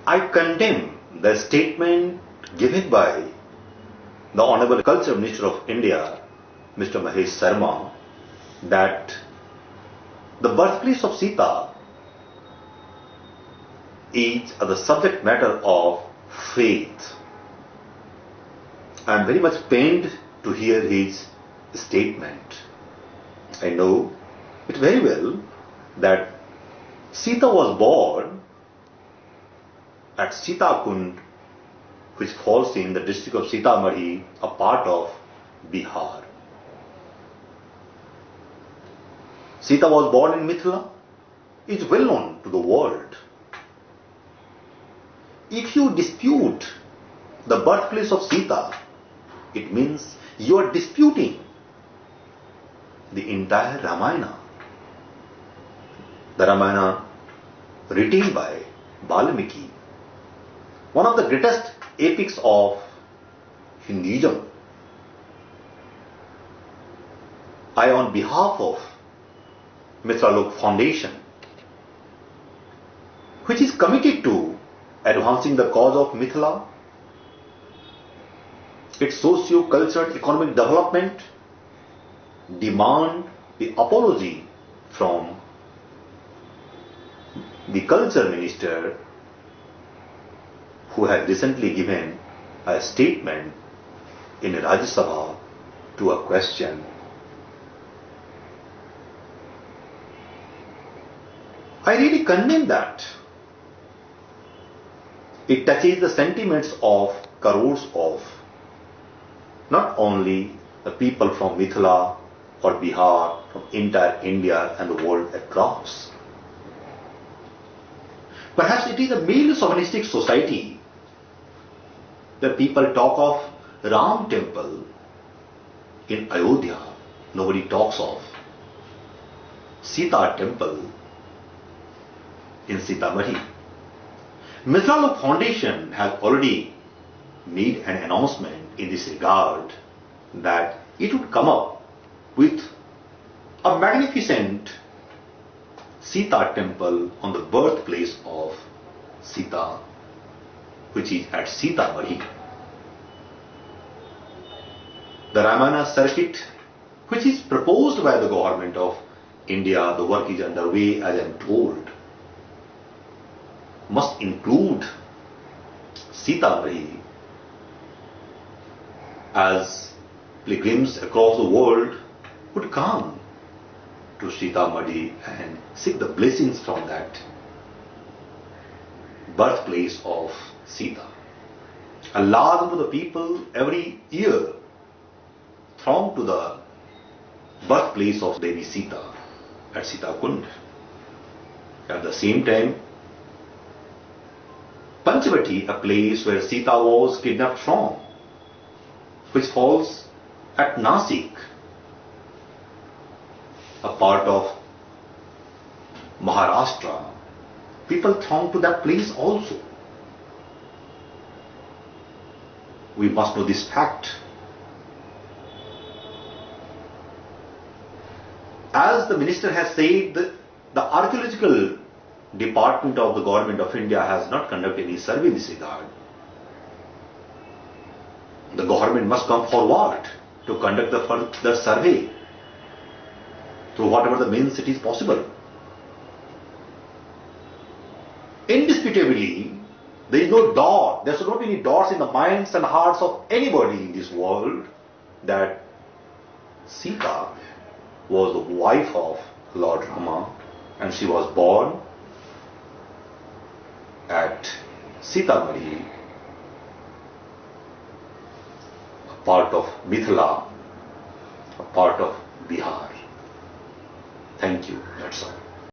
I condemn the statement given by the Honorable Culture Minister of India, Mr. Mahesh Sharma, that the birthplace of Sita is the subject matter of faith. I am very much pained to hear his statement. I know it very well that Sita was born at Sitakund, which falls in the district of Sitamarhi, a part of Bihar. Sita was born in Mithila. It is well known to the world. If you dispute the birthplace of Sita, it means you are disputing the entire Ramayana. The Ramayana written by Valmiki, one of the greatest epics of Hinduism. I, on behalf of Mithilalok Foundation, which is committed to advancing the cause of Mithila, its socio-cultural economic development, demand the apology from the Culture Minister, who had recently given a statement in Rajya Sabha to a question. I really condemn that. It touches the sentiments of crores of not only the people from Mithila or Bihar, from entire India and the world across. Perhaps it is a male chauvinistic society that people talk of Ram temple in Ayodhya. Nobody talks of Sita temple in Sitamarhi. Mithilalok Foundation has already made an announcement in this regard that it would come up with a magnificent Sita temple on the birthplace of Sita, which is at Sitamarhi. The Ramayana circuit, which is proposed by the government of India, the work is underway, as I am told, must include Sitamarhi, as pilgrims across the world would come to Sitamarhi and seek the blessings from that birthplace of Sita. A large number of the people every year throng to the birthplace of Devi Sita at Sitakund. At the same time, Panchavati, a place where Sita was kidnapped from, which falls at Nasik, a part of Maharashtra, people throng to that place also. We must know this fact. As the minister has said, the archaeological department of the government of India has not conducted any survey in this regard. The government must come forward to conduct the further survey through whatever the means it is possible. Indisputably, there is no doubt, there should not be any doubts in the minds and hearts of anybody in this world that Sita was the wife of Lord Rama and she was born at Sitamarhi, a part of Mithila, a part of Bihar. Thank you. That's all.